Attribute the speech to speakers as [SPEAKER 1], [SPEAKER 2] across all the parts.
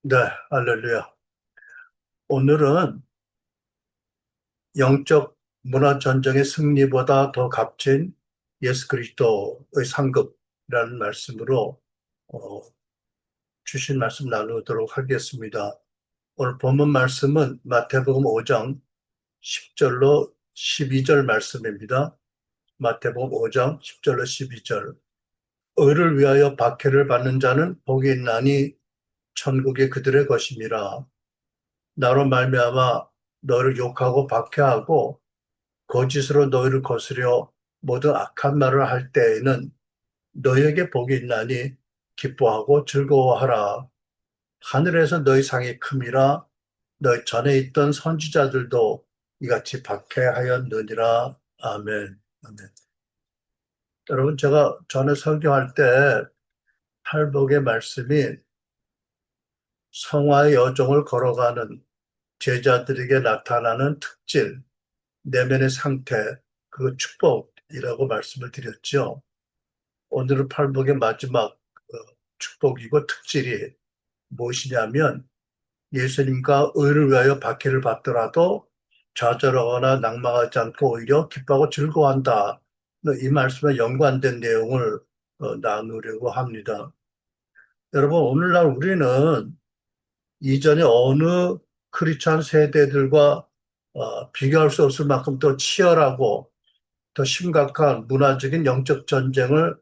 [SPEAKER 1] 네, 할렐루야. 오늘은 영적 문화 전쟁의 승리보다 더 값진 예수 그리스도의 상급이라는 말씀으로 어, 주신 말씀 나누도록 하겠습니다. 오늘 본문 말씀은 마태복음 5장 10절로 12절 말씀입니다. 마태복음 5장 10절로 12절. 의를 위하여 박해를 받는 자는 복이 있나니 천국이 그들의 것임이라. 나로 말미암아 너를 욕하고 박해하고 거짓으로 너희를 거스려 모든 악한 말을 할 때에는 너희에게 복이 있나니 기뻐하고 즐거워하라. 하늘에서 너희 상이 큼이라. 너희 전에 있던 선지자들도 이같이 박해하였느니라. 아멘. 아멘. 여러분, 제가 전에 설교할 때 팔복의 말씀이 성화의 여정을 걸어가는 제자들에게 나타나는 특질, 내면의 상태, 그 축복이라고 말씀을 드렸죠. 오늘은 팔복의 마지막 축복이고 특질이 무엇이냐면 예수님과 의를 위하여 박해를 받더라도 좌절하거나 낙망하지 않고 오히려 기뻐하고 즐거워한다. 이 말씀에 연관된 내용을 나누려고 합니다. 여러분, 오늘날 우리는 이전에 어느 크리스찬 세대들과 비교할 수 없을 만큼 더 치열하고 더 심각한 문화적인 영적 전쟁을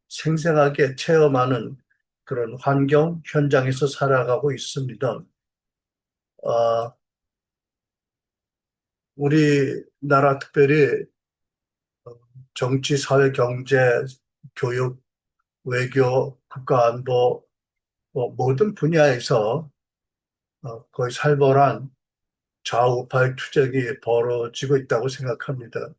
[SPEAKER 1] 생생하게 체험하는 그런 환경, 현장에서 살아가고 있습니다. 어, 우리나라 특별히 정치, 사회, 경제, 교육, 외교, 국가안보 모든 분야에서 거의 살벌한 좌우파의 투쟁이 벌어지고 있다고 생각합니다.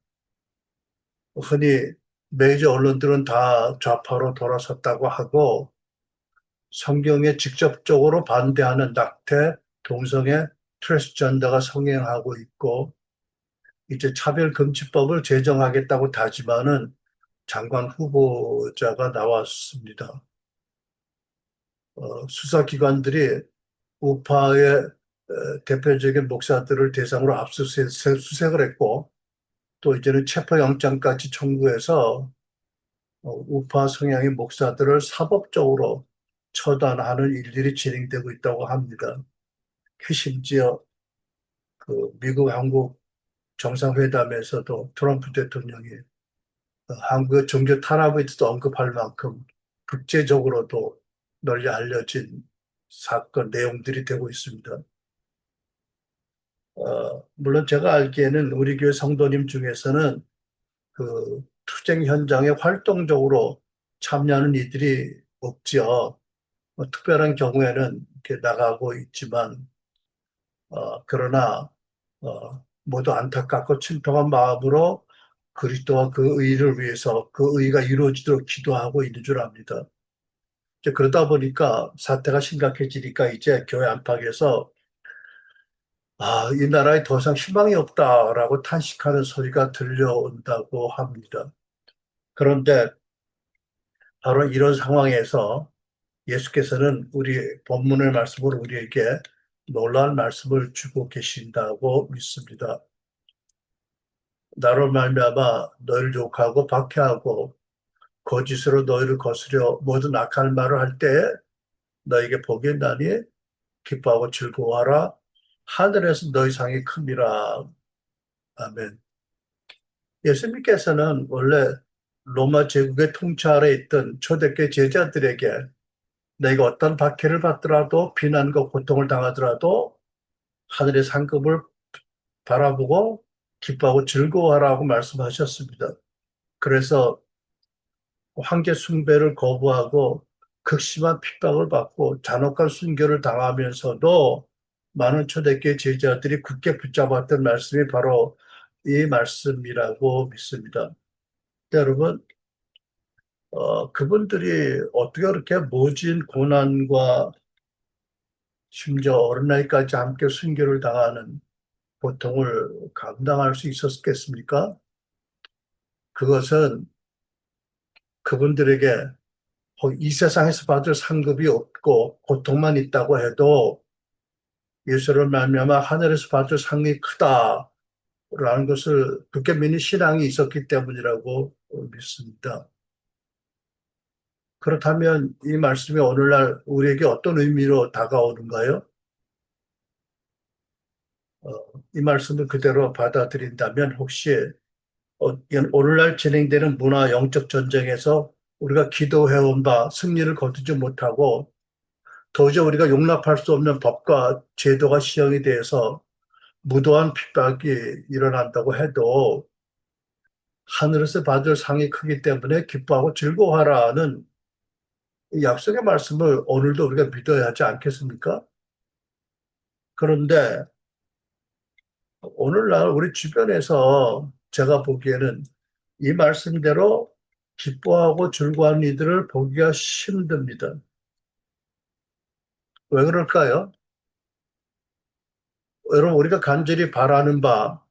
[SPEAKER 1] 흔히 메이저 언론들은 다 좌파로 돌아섰다고 하고 성경에 직접적으로 반대하는 낙태, 동성애, 트랜스젠더가 성행하고 있고 이제 차별금지법을 제정하겠다고 다짐하는 장관 후보자가 나왔습니다. 수사기관들이 우파의 대표적인 목사들을 대상으로 압수수색을 했고 또 이제는 체포영장까지 청구해서 우파 성향의 목사들을 사법적으로 처단하는 일들이 진행되고 있다고 합니다. 심지어 그 미국 한국 정상회담에서도 트럼프 대통령이 한국의 종교 탄압에 대해서 언급할 만큼 국제적으로도 널리 알려진 사건 내용들이 되고 있습니다. 물론 제가 알기에는 우리 교회 성도님 중에서는 그 투쟁 현장에 활동적으로 참여하는 이들이 없지요. 특별한 경우에는 이렇게 나가고 있지만, 그러나, 모두 안타깝고 침통한 마음으로 그리스도와 그 의를 위해서 그 의가 이루어지도록 기도하고 있는 줄 압니다. 이제 그러다 보니까 사태가 심각해지니까 이제 교회 안팎에서 이 나라에 더 이상 희망이 없다라고 탄식하는 소리가 들려온다고 합니다. 그런데 바로 이런 상황에서 예수께서는 우리 본문의 말씀으로 우리에게 놀라운 말씀을 주고 계신다고 믿습니다. 나로 말미암아 너희를 욕하고 박해하고 거짓으로 너희를 거스려 모든 악한 말을 할 때에 너에게 복이 있나니 기뻐하고 즐거워하라. 하늘에서 너희 상이 큼이라. 아멘. 예수님께서는 원래 로마 제국의 통치 아래 있던 초대교회 제자들에게 내가 어떤 박해를 받더라도 비난과 고통을 당하더라도 하늘의 상급을 바라보고 기뻐하고 즐거워하라고 말씀하셨습니다. 그래서 황제 숭배를 거부하고 극심한 핍박을 받고 잔혹한 순교를 당하면서도 많은 초대교회 제자들이 굳게 붙잡았던 말씀이 바로 이 말씀이라고 믿습니다. 여러분, 그분들이 어떻게 그렇게 모진 고난과 심지어 어린 나이까지 함께 순교를 당하는 고통을 감당할 수 있었겠습니까? 그것은 그분들에게 이 세상에서 받을 상급이 없고 고통만 있다고 해도 예수를 말미암아 하늘에서 받을 상이 크다라는 것을 그렇게 믿는 신앙이 있었기 때문이라고 믿습니다. 그렇다면 이 말씀이 오늘날 우리에게 어떤 의미로 다가오는가요? 어, 이 말씀을 그대로 받아들인다면 혹시 오늘날 진행되는 문화 영적 전쟁에서 우리가 기도해온 바 승리를 거두지 못하고 도저히 우리가 용납할 수 없는 법과 제도가 시행이 돼서 무도한 핍박이 일어난다고 해도 하늘에서 받을 상이 크기 때문에 기뻐하고 즐거워하라는 이 약속의 말씀을 오늘도 우리가 믿어야 하지 않겠습니까? 그런데 오늘날 우리 주변에서 제가 보기에는 이 말씀대로 기뻐하고 즐거워하는 이들을 보기가 힘듭니다. 왜 그럴까요? 여러분, 우리가 간절히 바라는 바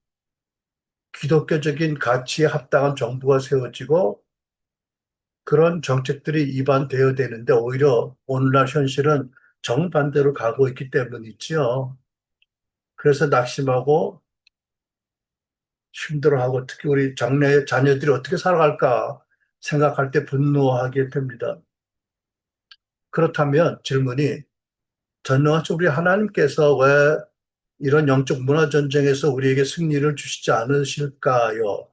[SPEAKER 1] 기독교적인 가치에 합당한 정부가 세워지고 그런 정책들이 입안되어야 되는데 오히려 오늘날 현실은 정반대로 가고 있기 때문이지요. 그래서 낙심하고 힘들어하고 특히 우리 장래 자녀들이 어떻게 살아갈까 생각할 때 분노하게 됩니다. 그렇다면 질문이 전능하신 우리 하나님께서 왜 이런 영적 문화 전쟁에서 우리에게 승리를 주시지 않으실까요?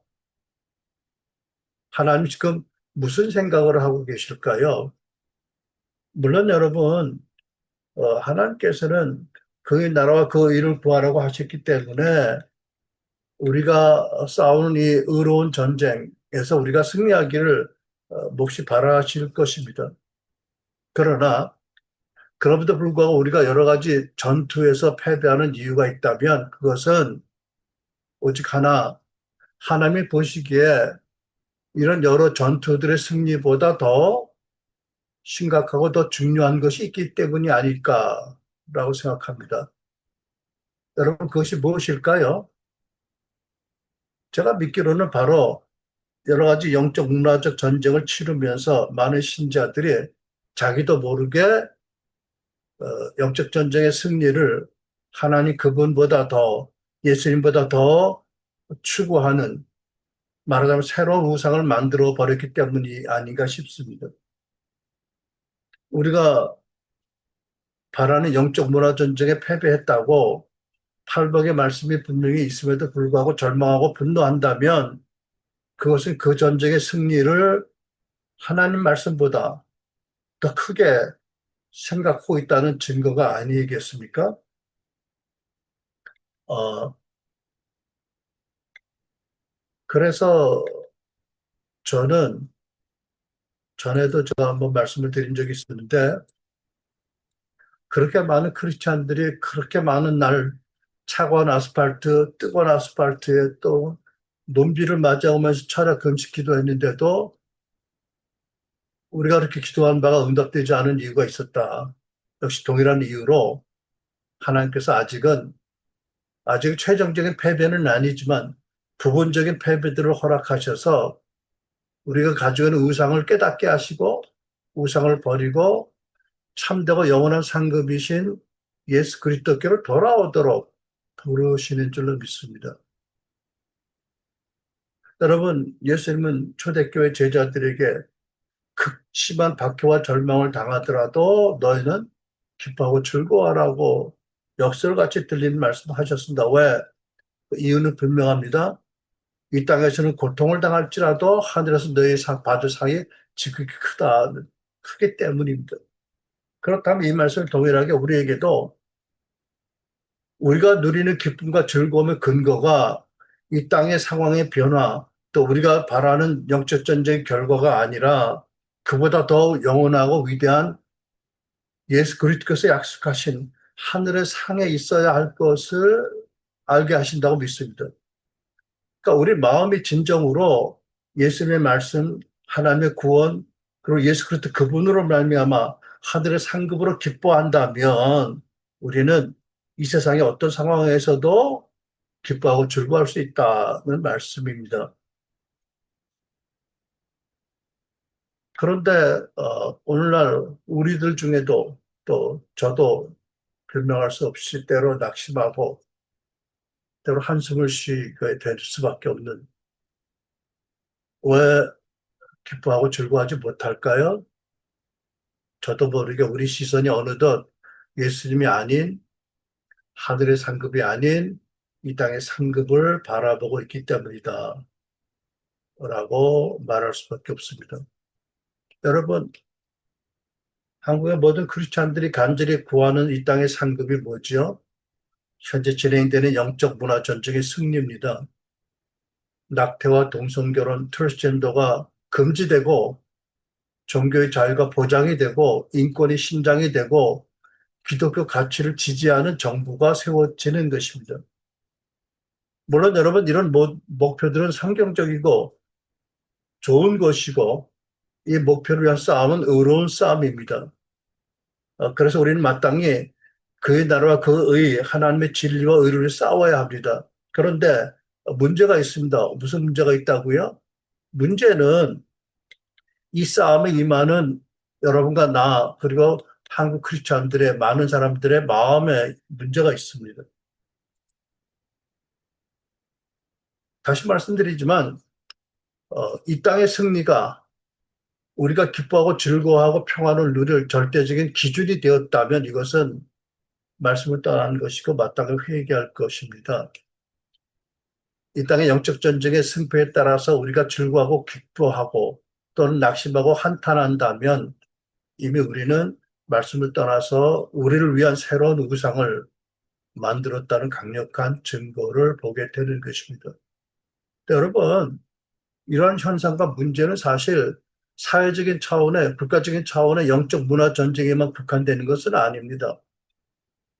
[SPEAKER 1] 하나님 지금 무슨 생각을 하고 계실까요? 물론 여러분, 하나님께서는 그의 나라와 그 일을 구하라고 하셨기 때문에 우리가 싸우는 이 의로운 전쟁에서 우리가 승리하기를 몹시 바라실 것입니다. 그러나 그럼에도 불구하고 우리가 여러 가지 전투에서 패배하는 이유가 있다면 그것은 오직 하나, 하나님이 보시기에 이런 여러 전투들의 승리보다 더 심각하고 더 중요한 것이 있기 때문이 아닐까라고 생각합니다. 여러분, 그것이 무엇일까요? 제가 믿기로는 바로 여러 가지 영적 문화적 전쟁을 치르면서 많은 신자들이 자기도 모르게 영적 전쟁의 승리를 하나님 그분보다 더 예수님보다 더 추구하는 말하자면 새로운 우상을 만들어 버렸기 때문이 아닌가 싶습니다. 우리가 바라는 영적 문화 전쟁에 패배했다고 팔복의 말씀이 분명히 있음에도 불구하고 절망하고 분노한다면 그것은 그 전쟁의 승리를 하나님 말씀보다 더 크게 생각하고 있다는 증거가 아니겠습니까? 어, 그래서 저는 전에도 제가 한번 말씀을 드린 적이 있었는데 그렇게 많은 크리스찬들이 그렇게 많은 날 차가운 아스팔트, 뜨거운 아스팔트에 또 논비를 맞아오면서 철야 금식 기도했는데도 우리가 그렇게 기도한 바가 응답되지 않은 이유가 있었다. 역시 동일한 이유로 하나님께서 아직 최종적인 패배는 아니지만 부분적인 패배들을 허락하셔서 우리가 가지고 있는 우상을 깨닫게 하시고 우상을 버리고 참되고 영원한 상급이신 예수 그리스도께로 돌아오도록 부르시는 줄로 믿습니다. 여러분, 예수님은 초대교회 제자들에게 극심한 박해와 절망을 당하더라도 너희는 기뻐하고 즐거워하라고 역설같이 들리는 말씀하셨습니다. 왜? 그 이유는 분명합니다. 이 땅에서는 고통을 당할지라도 하늘에서 너희 받을 상이 지극히 크기 때문입니다. 그렇다면 이 말씀을 동일하게 우리에게도 우리가 누리는 기쁨과 즐거움의 근거가 이 땅의 상황의 변화, 또 우리가 바라는 영적 전쟁의 결과가 아니라 그보다 더 영원하고 위대한 예수 그리스도께서 약속하신 하늘의 상에 있어야 할 것을 알게 하신다고 믿습니다. 그러니까 우리 마음이 진정으로 예수님의 말씀, 하나님의 구원, 그리고 예수 그리스도 그분으로 말미암아 하늘의 상급으로 기뻐한다면 우리는 이 세상의 어떤 상황에서도 기뻐하고 즐거워할 수 있다는 말씀입니다. 그런데 오늘날 우리들 중에도 또 저도 변명할 수 없이 때로 낙심하고 때로 한숨을 쉬게 될 수밖에 없는 왜 기뻐하고 즐거워하지 못할까요? 저도 모르게 우리 시선이 어느덧 예수님이 아닌 하늘의 상급이 아닌 이 땅의 상급을 바라보고 있기 때문이다. 라고 말할 수밖에 없습니다. 여러분, 한국의 모든 크리스찬들이 간절히 구하는 이 땅의 상급이 뭐지요? 현재 진행되는 영적 문화 전쟁의 승리입니다. 낙태와 동성결혼, 트랜스젠더가 금지되고 종교의 자유가 보장이 되고 인권이 신장이 되고 기독교 가치를 지지하는 정부가 세워지는 것입니다. 물론 여러분 이런 목표들은 성경적이고 좋은 것이고 이 목표를 위한 싸움은 의로운 싸움입니다. 그래서 우리는 마땅히 그의 나라와 그의 하나님의 진리와 의를 싸워야 합니다. 그런데 문제가 있습니다. 무슨 문제가 있다고요? 문제는 이 싸움에 임하는 여러분과 나 그리고 한국 크리스찬들의 많은 사람들의 마음에 문제가 있습니다. 다시 말씀드리지만 이 땅의 승리가 우리가 기뻐하고 즐거워하고 평안을 누릴 절대적인 기준이 되었다면 이것은 말씀을 떠나는 것이고 마땅히 회개할 것입니다. 이 땅의 영적 전쟁의 승패에 따라서 우리가 즐거워하고 기뻐하고 또는 낙심하고 한탄한다면 이미 우리는 말씀을 떠나서 우리를 위한 새로운 우상을 만들었다는 강력한 증거를 보게 되는 것입니다. 여러분, 이러한 현상과 문제는 사실 사회적인 차원의, 국가적인 차원의 영적 문화 전쟁에만 국한되는 것은 아닙니다.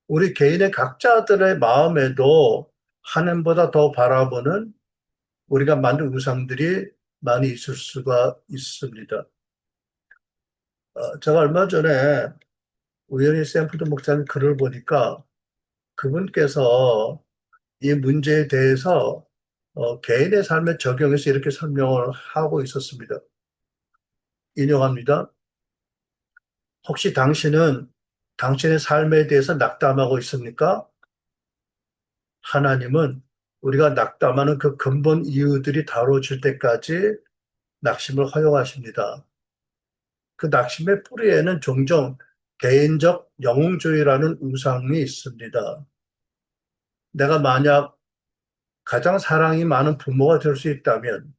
[SPEAKER 1] 우리 개인의 각자들의 마음에도 하나님보다 더 바라보는 우리가 만든 우상들이 많이 있을 수가 있습니다. 제가 얼마 전에 우연히 샘플드 목사님 글을 보니까 그분께서 이 문제에 대해서 개인의 삶에 적용해서 이렇게 설명을 하고 있었습니다. 인용합니다. 혹시 당신은 당신의 삶에 대해서 낙담하고 있습니까? 하나님은 우리가 낙담하는 그 근본 이유들이 다뤄질 때까지 낙심을 허용하십니다. 그 낙심의 뿌리에는 종종 개인적 영웅주의라는 우상이 있습니다. 내가 만약 가장 사랑이 많은 부모가 될 수 있다면,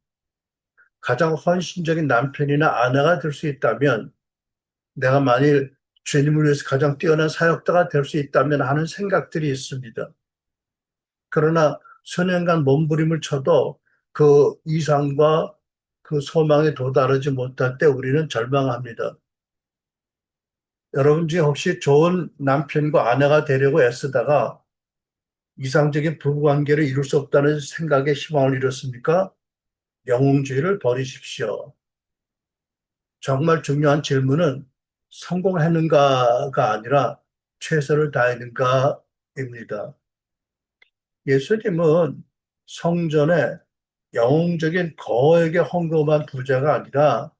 [SPEAKER 1] 가장 헌신적인 남편이나 아내가 될 수 있다면, 내가 만일 주님을 위해서 가장 뛰어난 사역자가 될 수 있다면 하는 생각들이 있습니다. 그러나 수년간 몸부림을 쳐도 그 이상과 그 소망에 도달하지 못할 때 우리는 절망합니다. 여러분 중에 혹시 좋은 남편과 아내가 되려고 애쓰다가 이상적인 부부관계를 이룰 수 없다는 생각에 희망을 잃었습니까? 영웅주의를 버리십시오. 정말 중요한 질문은 성공했는가가 아니라 최선을 다했는가입니다. 예수님은 성전에 영웅적인 거액의 헌금한 부자가 아니라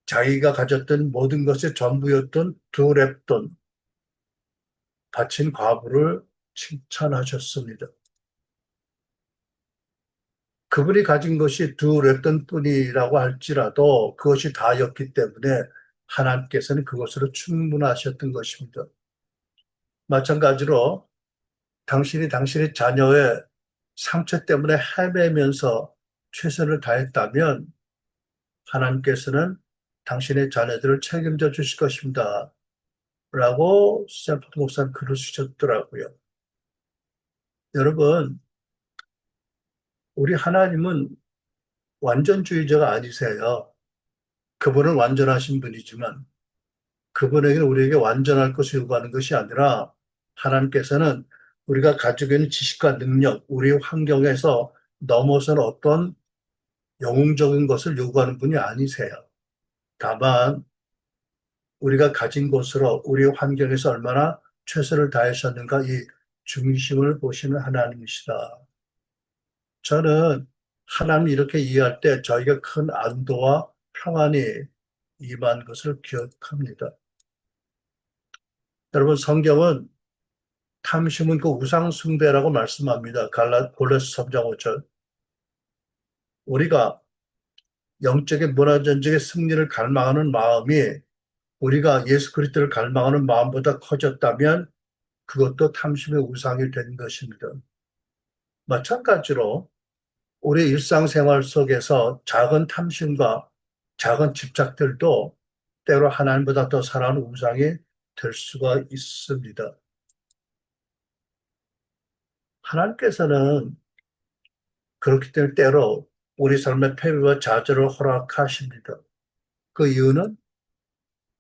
[SPEAKER 1] 자기가 가졌던 모든 것의 전부였던 두 랩돈 바친 과부를 칭찬하셨습니다. 그분이 가진 것이 두 랩돈 뿐이라고 할지라도 그것이 다였기 때문에 하나님께서는 그것으로 충분하셨던 것입니다. 마찬가지로 당신이 당신의 자녀의 상처 때문에 헤매면서 최선을 다했다면 하나님께서는 당신의 자녀들을 책임져 주실 것입니다. 라고 스탠포드 목사님 글을 쓰셨더라고요. 여러분, 우리 하나님은 완전주의자가 아니세요. 그분은 완전하신 분이지만 그분에게 우리에게 완전할 것을 요구하는 것이 아니라 하나님께서는 우리가 가지고 있는 지식과 능력, 우리 환경에서 넘어선 어떤 영웅적인 것을 요구하는 분이 아니세요. 다만 우리가 가진 것으로 우리 환경에서 얼마나 최선을 다하셨는가 이 중심을 보시는 하나님이시다. 저는 하나님 이렇게 이해할 때 저희가 큰 안도와 평안이 임한 것을 기억합니다. 여러분 성경은 탐심은 그 우상 숭배라고 말씀합니다. 골로새 3장 5절. 우리가 영적인 문화전적의 승리를 갈망하는 마음이 우리가 예수 그리스도를 갈망하는 마음보다 커졌다면 그것도 탐심의 우상이 된 것입니다. 마찬가지로 우리 일상생활 속에서 작은 탐심과 작은 집착들도 때로 하나님보다 더 사랑하는 우상이 될 수가 있습니다. 하나님께서는 그렇기 때문에 때로 우리 삶의 패배와 좌절을 허락하십니다. 그 이유는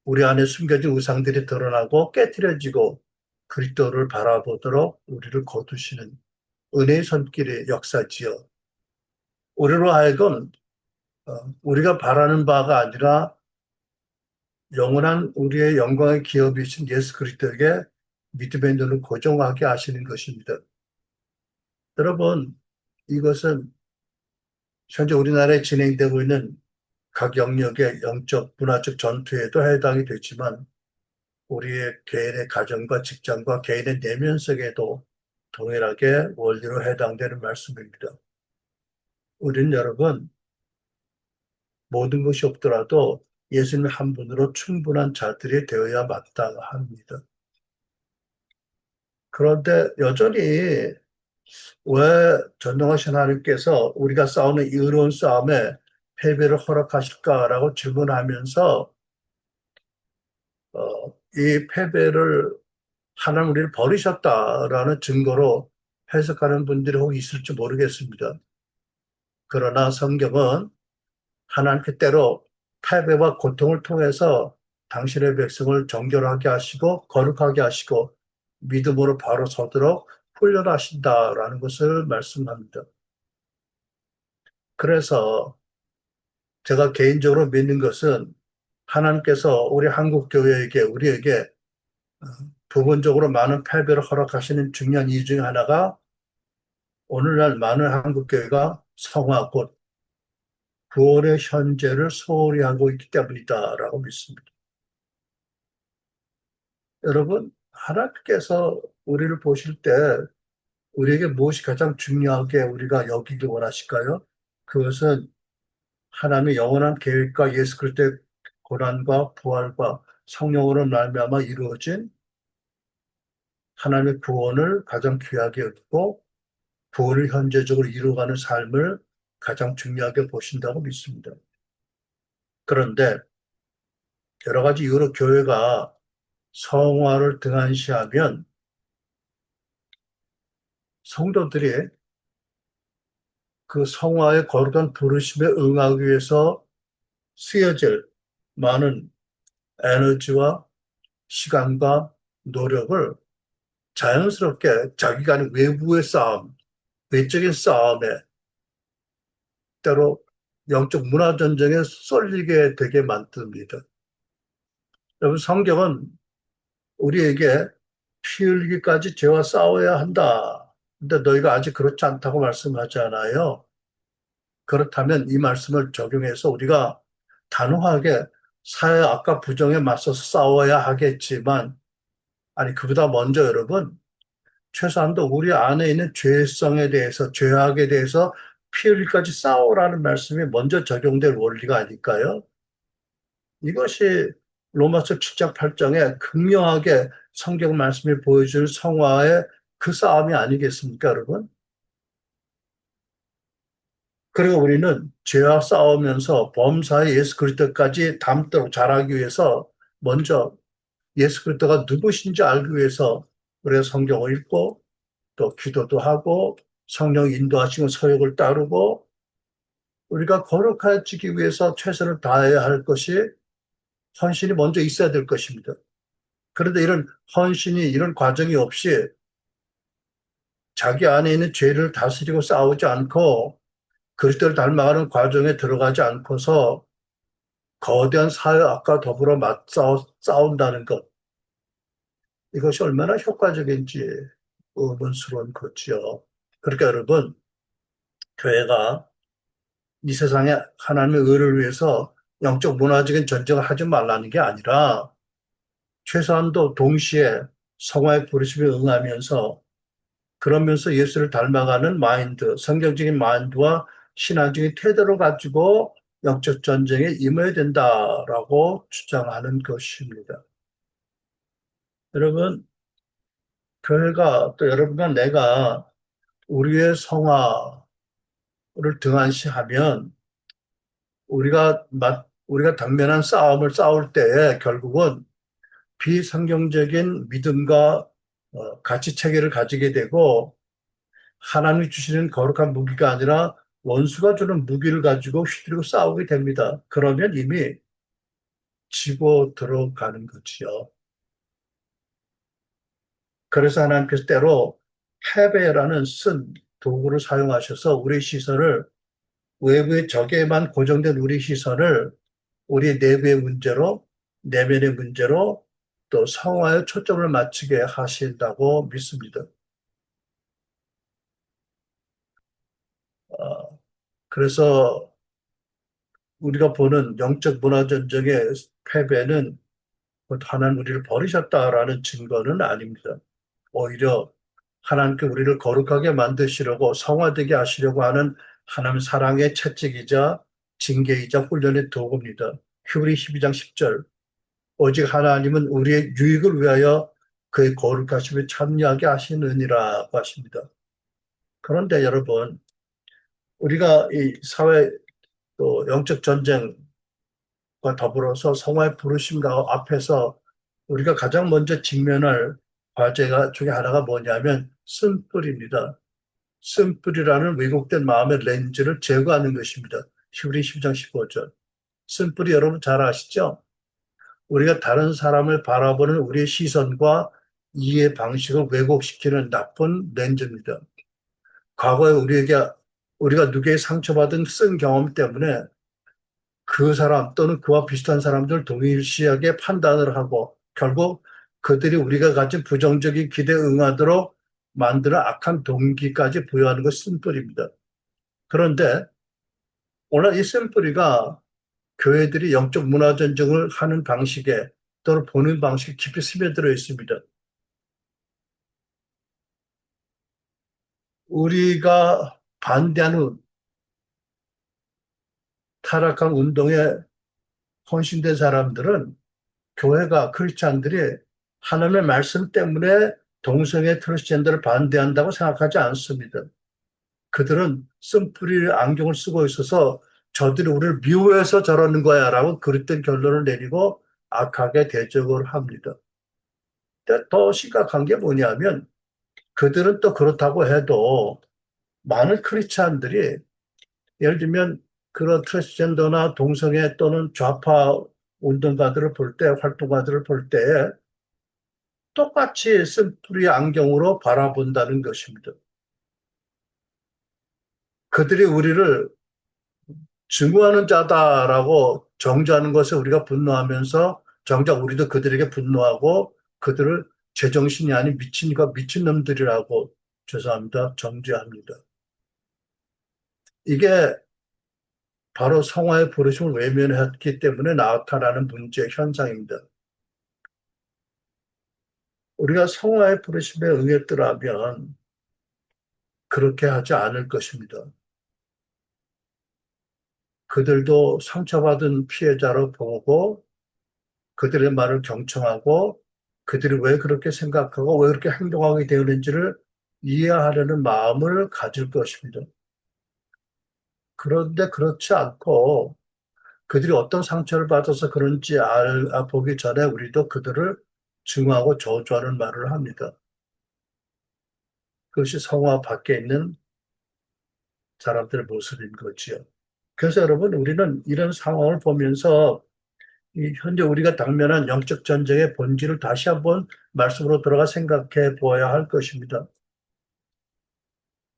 [SPEAKER 1] 우리 안에 숨겨진 우상들이 드러나고 깨트려지고 그리스도를 바라보도록 우리를 거두시는 은혜의 손길의 역사지요. 우리로 하여금 우리가 바라는 바가 아니라 영원한 우리의 영광의 기업이신 예수 그리스도에게 믿음의 눈을 고정하게 하시는 것입니다. 여러분, 이것은 현재 우리나라에 진행되고 있는 각 영역의 영적, 문화적 전투에도 해당이 되지만 우리의 개인의 가정과 직장과 개인의 내면 속에도 동일하게 원리로 해당되는 말씀입니다. 우리는 여러분, 모든 것이 없더라도 예수님 한 분으로 충분한 자들이 되어야 마땅합니다. 그런데 여전히 왜 전능하신 하나님께서 우리가 싸우는 이 어려운 싸움에 패배를 허락하실까라고 질문하면서 이 패배를 하나님 우리를 버리셨다라는 증거로 해석하는 분들이 혹 있을지 모르겠습니다. 그러나 성경은 하나님께 때로 패배와 고통을 통해서 당신의 백성을 정결하게 하시고 거룩하게 하시고 믿음으로 바로 서도록 훈련하신다라는 것을 말씀합니다. 그래서 제가 개인적으로 믿는 것은 하나님께서 우리 한국 교회에게 우리에게 부분적으로 많은 패배를 허락하시는 중요한 이유 중에 하나가 오늘날 많은 한국 교회가 성화 곧 구원의 현재를 소홀히 하고 있기 때문이다라고 믿습니다. 여러분, 하나님께서 우리를 보실 때 우리에게 무엇이 가장 중요하게 우리가 여기기 원하실까요? 그것은 하나님의 영원한 계획과 예수 그리스도의 고난과 부활과 성령으로 말미암아 이루어진 하나님의 구원을 가장 귀하게 여기고 구원을 현재적으로 이루어가는 삶을 가장 중요하게 보신다고 믿습니다. 그런데 여러 가지 이유로 교회가 성화를 등한시하면 성도들이 그 성화의 거룩한 부르심에 응하기 위해서 쓰여질 많은 에너지와 시간과 노력을 자연스럽게 자기가 하는 외부의 싸움, 외적인 싸움에 때로 영적 문화 전쟁에 쏠리게 되게 만듭니다. 여러분, 성경은 우리에게 피 흘리기까지 죄와 싸워야 한다. 근데 너희가 아직 그렇지 않다고 말씀하잖아요. 그렇다면 이 말씀을 적용해서 우리가 단호하게 사회 악과 부정에 맞서서 싸워야 하겠지만, 아니, 그보다 먼저 여러분, 최소한도 우리 안에 있는 죄성에 대해서, 죄악에 대해서 피 흘리기까지 싸우라는 말씀이 먼저 적용될 원리가 아닐까요? 이것이 로마서 7장 8장에 극명하게 성경 말씀이 보여주는 성화의 그 싸움이 아니겠습니까, 여러분? 그리고 우리는 죄와 싸우면서 범사의 예수 그리스도까지 닮도록 자라기 위해서 먼저 예수 그리스도가 누구신지 알기 위해서 우리가 성경을 읽고 또 기도도 하고 성령 인도하시는 서역을 따르고 우리가 거룩해지기 위해서 최선을 다해야 할 것이 헌신이 먼저 있어야 될 것입니다. 그런데 이런 헌신이 이런 과정이 없이 자기 안에 있는 죄를 다스리고 싸우지 않고 그리스도를 닮아가는 과정에 들어가지 않고서 거대한 사회악과 더불어 싸운다는 것. 이것이 얼마나 효과적인지 의문스러운 거지요. 그러니까 여러분, 교회가 이 세상에 하나님의 의를 위해서 영적 문화적인 전쟁을 하지 말라는 게 아니라 최소한도 동시에 성화의 부르심에 응하면서 그러면서 예수를 닮아가는 마인드, 성경적인 마인드와 신앙적인 태도를 가지고 영적 전쟁에 임해야 된다라고 주장하는 것입니다. 여러분, 교회가 또 여러분과 내가 우리의 성화를 등한시하면 우리가 당면한 싸움을 싸울 때 결국은 비성경적인 믿음과 가치 체계를 가지게 되고 하나님이 주시는 거룩한 무기가 아니라 원수가 주는 무기를 가지고 휘두르고 싸우게 됩니다. 그러면 이미 지고 들어가는 거지요. 그래서 하나님께서 때로 패배라는 쓴 도구를 사용하셔서 우리 시선을 외부의 적에만 고정된 우리 시선을 우리 내부의 문제로, 내면의 문제로 또 성화에 초점을 맞추게 하신다고 믿습니다. 그래서 우리가 보는 영적 문화 전쟁의 패배는 하나님 우리를 버리셨다라는 증거는 아닙니다. 오히려 하나님께 우리를 거룩하게 만드시려고 성화되게 하시려고 하는 하나님 사랑의 채찍이자 징계이자 훈련의 도구입니다. 히브리 12장 10절. 오직 하나님은 우리의 유익을 위하여 그의 거룩하심에 참여하게 하시느니라고 하십니다. 그런데 여러분, 우리가 이 사회 또 영적 전쟁과 더불어서 성화의 부르심과 앞에서 우리가 가장 먼저 직면할 과제가 중에 하나가 뭐냐면 쓴뿌리입니다. 쓴뿌리라는 왜곡된 마음의 렌즈를 제거하는 것입니다. 히브리 12장 15절. 쓴뿌리 여러분 잘 아시죠? 우리가 다른 사람을 바라보는 우리의 시선과 이해 방식을 왜곡시키는 나쁜 렌즈입니다. 과거에 우리가 누구에게 상처받은 쓴 경험 때문에 그 사람 또는 그와 비슷한 사람들 동일시하게 판단을 하고 결국 그들이 우리가 가진 부정적인 기대에 응하도록 만드는 악한 동기까지 부여하는 것이 쓴뿌리입니다. 그런데 오늘 이 쓴뿌리가 교회들이 영적 문화 전쟁을 하는 방식에 또는 보는 방식에 깊이 스며들어 있습니다. 우리가 반대하는 타락한 운동에 헌신된 사람들은 교회가 크리스찬들이 하나님의 말씀 때문에 동성애 트랜스젠더를 반대한다고 생각하지 않습니다. 그들은 쓴뿌리 안경을 쓰고 있어서 저들이 우리를 미워해서 저러는 거야 라고 그릇된 결론을 내리고 악하게 대적을 합니다. 근데 더 심각한 게 뭐냐면 그들은 또 그렇다고 해도 많은 크리스찬들이 예를 들면 그런 트랜스젠더나 동성애 또는 좌파 운동가들을 볼 때, 활동가들을 볼 때 똑같이 쓴뿌리 안경으로 바라본다는 것입니다. 그들이 우리를 증오하는 자다라고 정죄하는 것에 우리가 분노하면서 정작 우리도 그들에게 분노하고 그들을 제정신이 아닌 미친과 미친놈들이라고 죄송합니다. 정죄합니다. 이게 바로 성화의 부르심을 외면했기 때문에 나타나는 문제 현상입니다. 우리가 성화의 부르심에 응했더라면 그렇게 하지 않을 것입니다. 그들도 상처받은 피해자로 보고 그들의 말을 경청하고 그들이 왜 그렇게 생각하고 왜 그렇게 행동하게 되었는지를 이해하려는 마음을 가질 것입니다. 그런데 그렇지 않고 그들이 어떤 상처를 받아서 그런지 보기 전에 우리도 그들을 증오하고 저주하는 말을 합니다. 그것이 성화 밖에 있는 사람들의 모습인 거지요. 그래서 여러분, 우리는 이런 상황을 보면서 이 현재 우리가 당면한 영적 전쟁의 본질을 다시 한번 말씀으로 돌아가 생각해 보아야 할 것입니다.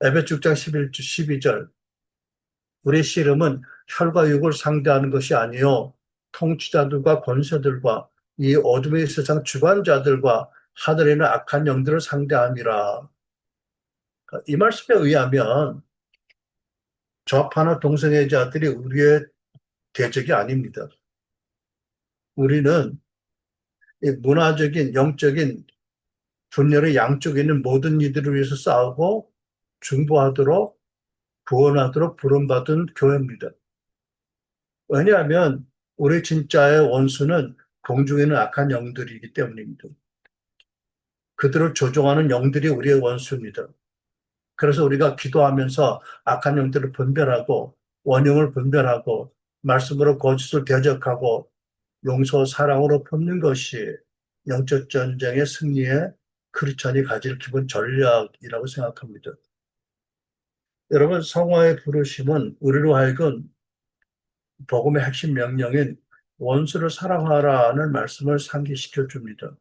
[SPEAKER 1] 에베소 6장 11절, 12절. 우리 씨름은 혈과 육을 상대하는 것이 아니요 통치자들과 권세들과 이 어둠의 세상 주관자들과 하늘에 있는 악한 영들을 상대함이라. 이 말씀에 의하면 좌파나 동성애자들이 우리의 대적이 아닙니다. 우리는 이 문화적인 영적인 분열의 양쪽에 있는 모든 이들을 위해서 싸우고 중보하도록 구원하도록 부름받은 교회입니다. 왜냐하면 우리 진짜의 원수는 공중에 있는 악한 영들이기 때문입니다. 그들을 조종하는 영들이 우리의 원수입니다. 그래서 우리가 기도하면서 악한 영들을 분별하고 원흉을 분별하고 말씀으로 거짓을 대적하고 용서 사랑으로 품는 것이 영적 전쟁의 승리에 크리스천이 가질 기본 전략이라고 생각합니다. 여러분, 성화의 부르심은 우리로 하여금 복음의 핵심 명령인 원수를 사랑하라는 말씀을 상기시켜 줍니다.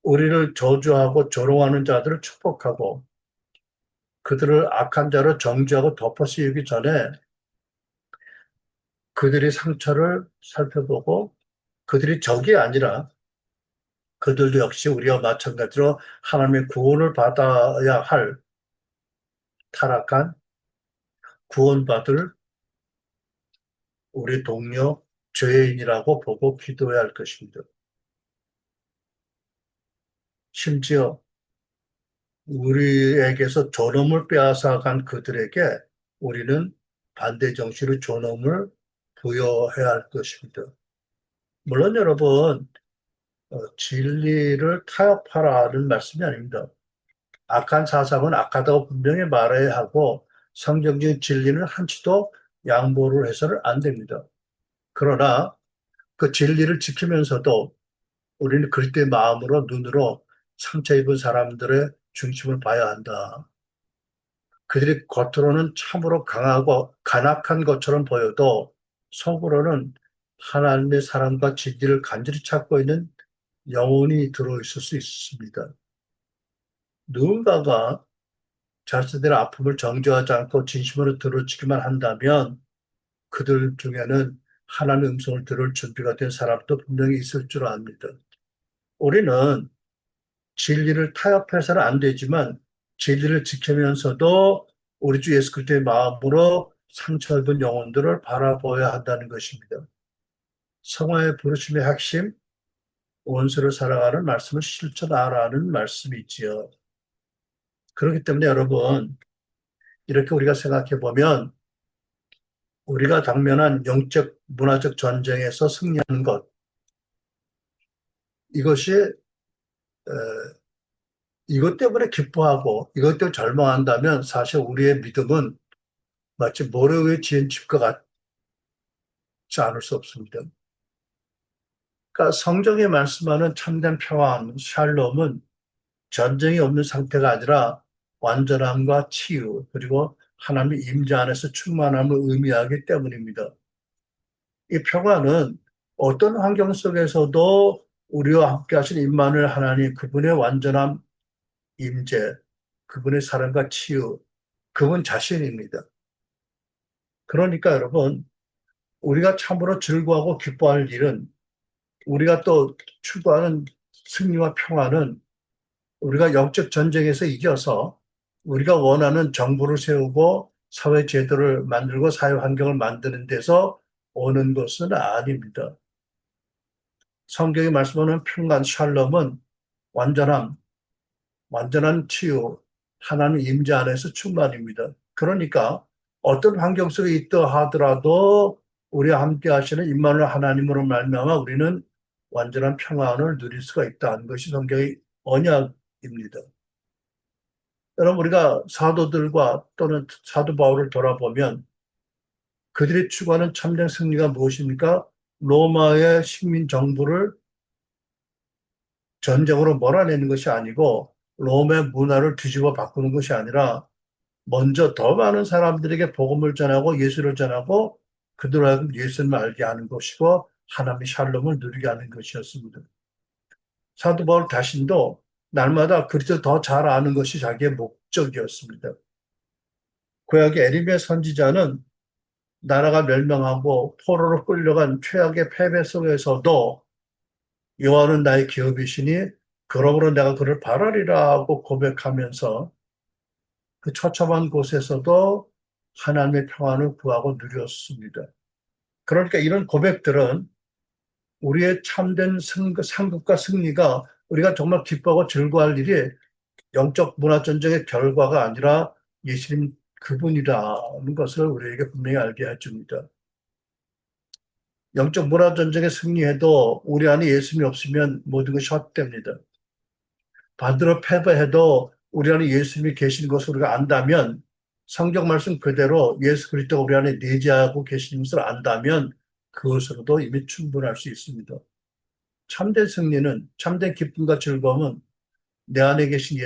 [SPEAKER 1] 우리를 저주하고 조롱하는 자들을 축복하고 그들을 악한 자로 정죄하고 덮어 씌우기 전에 그들의 상처를 살펴보고 그들이 적이 아니라 그들도 역시 우리와 마찬가지로 하나님의 구원을 받아야 할 타락한 구원받을 우리 동료 죄인이라고 보고 기도해야 할 것입니다. 심지어 우리에게서 존엄을 빼앗아간 그들에게 우리는 반대 정신의 존엄을 부여해야 할 것입니다. 물론 여러분, 진리를 타협하라는 말씀이 아닙니다. 악한 사상은 악하다고 분명히 말해야 하고 성경적인 진리는 한치도 양보를 해서는 안 됩니다. 그러나 그 진리를 지키면서도 우리는 그리스도의 마음으로 눈으로 상처 입은 사람들의 중심을 봐야 한다. 그들이 겉으로는 참으로 강하고 간악한 것처럼 보여도 속으로는 하나님의 사랑과 진리를 간절히 찾고 있는 영혼이 들어있을 수 있습니다. 누군가가 자신들의 아픔을 정죄하지 않고 진심으로 들어주기만 한다면 그들 중에는 하나님의 음성을 들을 준비가 된 사람도 분명히 있을 줄 압니다. 우리는 진리를 타협해서는 안 되지만 진리를 지키면서도 우리 주 예수 그리스도의 마음으로 상처 입은 영혼들을 바라보아야 한다는 것입니다. 성화의 부르심의 핵심, 원수를 사랑하는 말씀을 실천하라는 말씀이지요. 그렇기 때문에 여러분, 이렇게 우리가 생각해 보면 우리가 당면한 영적, 문화적 전쟁에서 승리한 것, 이것이 이것 때문에 기뻐하고 이것 때문에 절망한다면 사실 우리의 믿음은 마치 모래 위에 지은 집과 같지 않을 수 없습니다. 그러니까 성경에 말씀하는 참된 평안, 샬롬은 전쟁이 없는 상태가 아니라 완전함과 치유, 그리고 하나님의 임재 안에서 충만함을 의미하기 때문입니다. 이 평안은 어떤 환경 속에서도 우리와 함께 하신 임마누엘 하나님, 그분의 완전함, 임재, 그분의 사랑과 치유, 그분 자신입니다. 그러니까 여러분, 우리가 참으로 즐거워하고 기뻐할 일은 우리가 또 추구하는 승리와 평화는 우리가 영적 전쟁에서 이겨서 우리가 원하는 정부를 세우고 사회 제도를 만들고 사회 환경을 만드는 데서 오는 것은 아닙니다. 성경이 말씀하는 평안, 샬롬은 완전함, 완전한 치유, 하나님 임재 안에서 충만입니다. 그러니까 어떤 환경 속에 있다 하더라도 우리와 함께 하시는 임마누엘 하나님으로 말미암아 우리는 완전한 평안을 누릴 수가 있다는 것이 성경의 언약입니다. 여러분 우리가 사도들과 또는 사도 바울을 돌아보면 그들이 추구하는 참된 승리가 무엇입니까? 로마의 식민 정부를 전쟁으로 몰아내는 것이 아니고 롬의 문화를 뒤집어 바꾸는 것이 아니라 먼저 더 많은 사람들에게 복음을 전하고 예수를 전하고 그들로 하여금 예수를 알게 하는 것이고 하나님의 샬롬을 누리게 하는 것이었습니다. 사도 바울 자신도 날마다 그리스도 더 잘 아는 것이 자기의 목적이었습니다. 구약의 에리미야 선지자는 나라가 멸망하고 포로로 끌려간 최악의 패배 속에서도 여호와는 나의 기업이시니 그러므로 내가 그를 바라리라 하고 고백하면서 그 처참한 곳에서도 하나님의 평안을 구하고 누렸습니다. 그러니까 이런 고백들은 우리의 참된 상급과 승리가 우리가 정말 기뻐하고 즐거워할 일이 영적 문화 전쟁의 결과가 아니라 예수님 그분이라는 것을 우리에게 분명히 알게 해줍니다. 영적 문화 전쟁에 승리해도 우리 안에 예수님이 없으면 모든 것이 헛됩니다. 반대로 패배해도 우리 안에 예수님이 계신 것을 우리가 안다면 성경 말씀 그대로 예수 그리스도가 우리 안에 내재하고 계신 것을 안다면 그것으로도 이미 충분할 수 있습니다. 참된 승리는 참된 기쁨과 즐거움은 내 안에 계신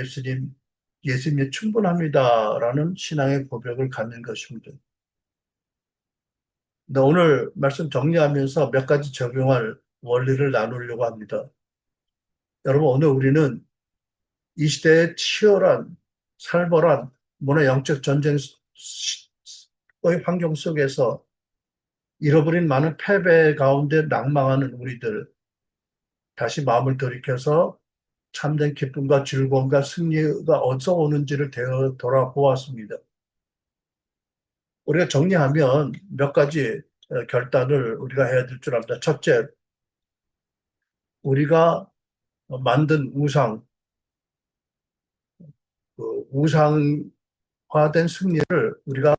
[SPEAKER 1] 예수님이 충분합니다라는 신앙의 고백을 갖는 것입니다. 근데 오늘 말씀 정리하면서 몇 가지 적용할 원리를 나누려고 합니다. 여러분, 오늘 우리는 이 시대의 치열한, 살벌한 문화 영적 전쟁의 환경 속에서 잃어버린 많은 패배 가운데 낭망하는 우리들, 다시 마음을 돌이켜서 참된 기쁨과 즐거움과 승리가 어디서 오는지를 돌아보았습니다. 우리가 정리하면 몇 가지 결단을 우리가 해야 될 줄 압니다. 첫째, 우리가 만든 우상화된 승리를 우리가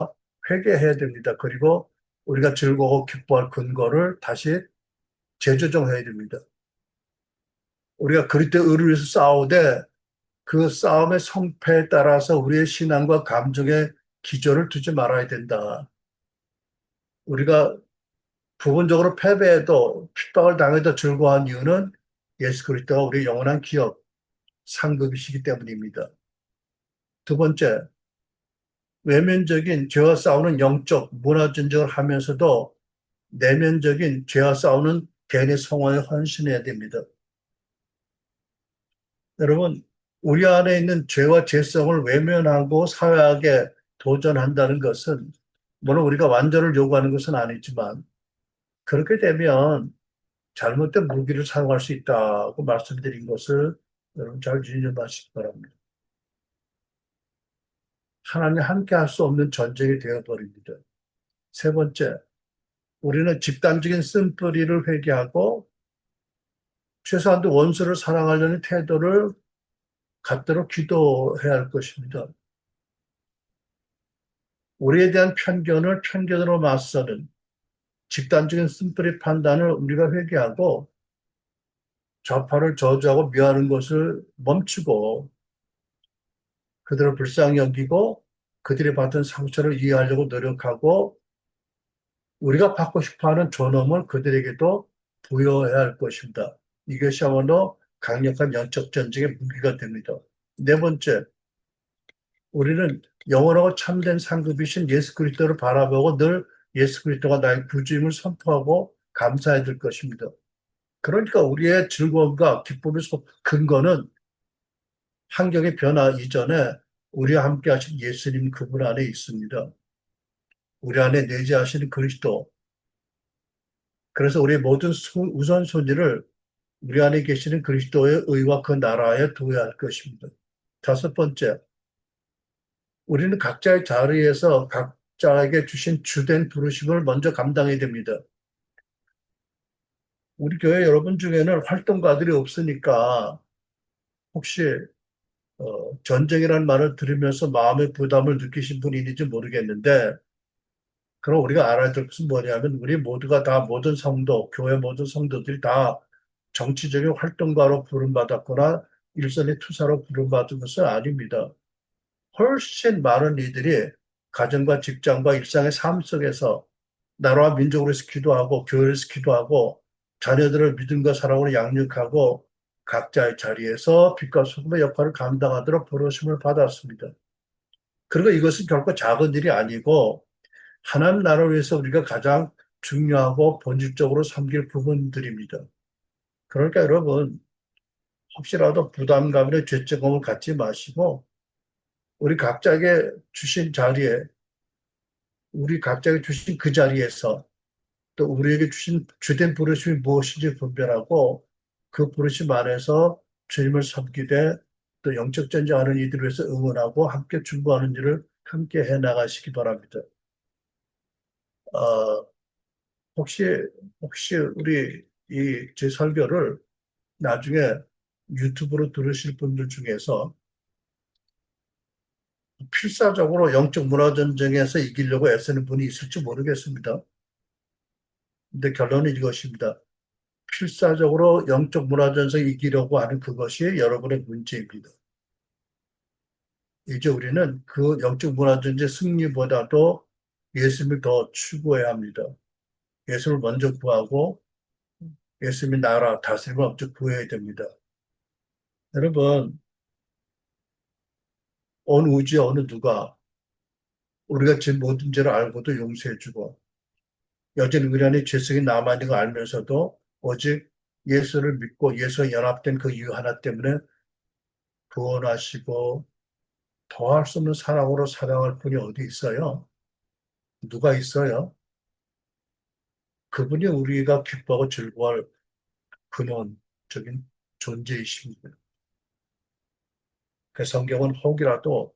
[SPEAKER 1] 회개해야 됩니다. 그리고 우리가 즐거워 기뻐할 근거를 다시 재조정해야 됩니다. 우리가 그리스도의 의를 위해서 싸우되 그 싸움의 성패에 따라서 우리의 신앙과 감정의 기저를 두지 말아야 된다. 우리가 부분적으로 패배해도 핍박을 당해도 즐거워한 이유는 예수 그리스도가 우리의 영원한 기업, 상급이시기 때문입니다. 두 번째, 외면적인 죄와 싸우는 영적 문화 전쟁을 하면서도 내면적인 죄와 싸우는 개인의 성화에 헌신해야 됩니다. 여러분, 우리 안에 있는 죄와 죄성을 외면하고 사회하게 도전한다는 것은 물론 우리가 완전을 요구하는 것은 아니지만 그렇게 되면 잘못된 무기를 사용할 수 있다고 말씀드린 것을 여러분 잘 유념하시기 바랍니다. 하나님 함께 할 수 없는 전쟁이 되어버립니다. 세 번째, 우리는 집단적인 쓴뿌리를 회개하고 최소한도 원수를 사랑하려는 태도를 갖도록 기도해야 할 것입니다. 우리에 대한 편견을 편견으로 맞서는 집단적인 쓴뿌리 판단을 우리가 회개하고 좌파를 저주하고 멸하는 것을 멈추고 그들을 불쌍히 여기고 그들이 받은 상처를 이해하려고 노력하고 우리가 받고 싶어하는 존엄을 그들에게도 부여해야 할 것입니다. 이것이야말로 강력한 영적 전쟁의 무기가 됩니다. 네 번째, 우리는 영원하고 참된 상급이신 예수 그리스도를 바라보고 늘 예수 그리스도가 나의 구주임을 선포하고 감사해야 될 것입니다. 그러니까 우리의 즐거움과 기쁨의 근거는 환경의 변화 이전에 우리와 함께 하신 예수님 그분 안에 있습니다. 우리 안에 내재하시는 그리스도. 그래서 우리의 모든 우선순위를 우리 안에 계시는 그리스도의 의와 그 나라에 두어야 할 것입니다. 다섯 번째, 우리는 각자의 자리에서 각자에게 주신 주된 부르심을 먼저 감당해야 됩니다. 우리 교회 여러분 중에는 활동가들이 없으니까 혹시 전쟁이라는 말을 들으면서 마음의 부담을 느끼신 분이 있는지 모르겠는데 그럼 우리가 알아야 될 것은 뭐냐면 우리 모두가 다 모든 성도, 교회 모든 성도들이 다 정치적인 활동가로 부름받았거나 일선의 투사로 부름받은 것은 아닙니다. 훨씬 많은 이들이 가정과 직장과 일상의 삶 속에서 나라와 민족을 위해서 기도하고 교회를 위해서 기도하고 자녀들을 믿음과 사랑으로 양육하고 각자의 자리에서 빛과 소금의 역할을 감당하도록 부르심을 받았습니다. 그리고 이것은 결코 작은 일이 아니고 하나님 나라를 위해서 우리가 가장 중요하고 본질적으로 섬길 부분들입니다. 그러니까 여러분 혹시라도 부담감이나 죄책감을 갖지 마시고 우리 각자에게 주신 자리에 우리 각자에게 주신 그 자리에서 또 우리에게 주신 주된 부르심이 무엇인지 분별하고 그 부르심 안에서 주님을 섬기되 또 영적 전쟁하는 이들을 위해서 응원하고 함께 중보하는 일을 함께 해 나가시기 바랍니다. 어, 혹시 우리 이 제 설교를 나중에 유튜브로 들으실 분들 중에서 필사적으로 영적 문화 전쟁에서 이기려고 애쓰는 분이 있을지 모르겠습니다. 근데 결론은 이것입니다. 필사적으로 영적 문화 전쟁에 이기려고 하는 그것이 여러분의 문제입니다. 이제 우리는 그 영적 문화 전쟁 승리보다도 예수님을 더 추구해야 합니다. 예수를 먼저 구하고 예수님의 나라 다스림을 먼저 구해야 됩니다. 여러분, 온 우주의 어느 누가 우리가 제 모든 죄를 알고도 용서해주고 여전히 우리 안에 죄성이 남아있는 걸 알면서도 오직 예수를 믿고 예수와 연합된 그 이유 하나 때문에 구원하시고 더할 수 없는 사랑으로 사랑할 분이 어디 있어요? 누가 있어요? 그분이 우리가 기뻐하고 즐거워할 근원적인 존재이십니다. 그 성경은 혹이라도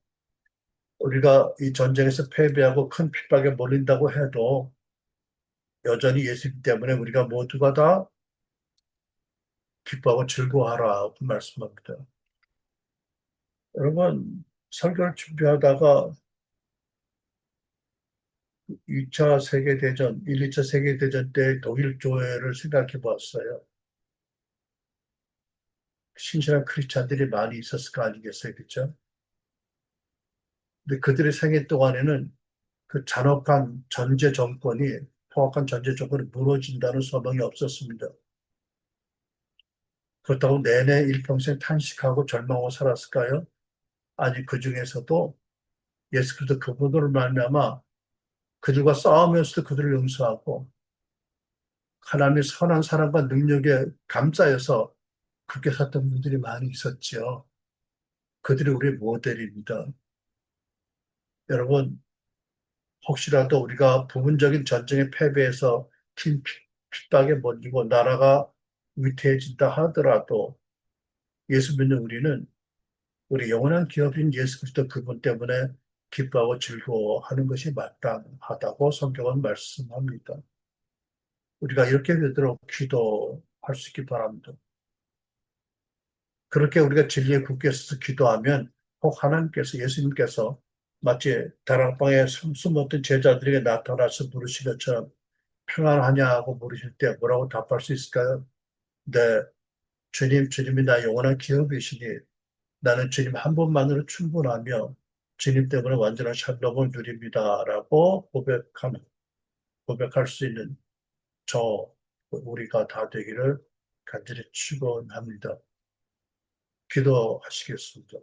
[SPEAKER 1] 우리가 이 전쟁에서 패배하고 큰 핍박에 몰린다고 해도 여전히 예수님 때문에 우리가 모두가 다 기뻐하고 즐거워하라고 말씀합니다. 여러분, 설교를 준비하다가 2차 세계대전, 1, 2차 세계대전 때 독일 교회를 생각해 보았어요. 신실한 크리스찬들이 많이 있었을 거 아니겠어요, 그렇죠? 근데 그들의 생애 동안에는 그 잔혹한 전제 정권이, 포악한 전제 정권이 무너진다는 소망이 없었습니다. 그렇다고 내내 일평생 탄식하고 절망하고 살았을까요? 아니, 그 중에서도 예수 그리스도 그분으로 말미암아 그들과 싸우면서도 그들을 용서하고 하나님의 선한 사랑과 능력에 감싸여서 그렇게 샀던 분들이 많이 있었지요. 그들이 우리의 모델입니다. 여러분, 혹시라도 우리가 부분적인 전쟁의 패배에서 긴 핍박에 몰리고 나라가 위태해진다 하더라도 예수 믿는 우리는 우리 영원한 기업인 예수 그리스도 그분 때문에 기뻐하고 즐거워하는 것이 마땅하다고 성경은 말씀합니다. 우리가 이렇게 되도록 기도할 수 있기 바랍니다. 그렇게 우리가 진리에 굳게 서서 기도하면 혹 하나님께서 예수님께서 마치 다락방에 숨었던 제자들에게 나타나서 부르신 것처럼 평안하냐고 물으실 때 뭐라고 답할 수 있을까요? 네, 주님, 주님이 나 영원한 기업이시니 나는 주님 한 분만으로 충분하며 주님 때문에 완전한 샬롬을 누립니다라고 고백할 수 있는 우리가 다 되기를 간절히 축원합니다. 기도하시겠습니다.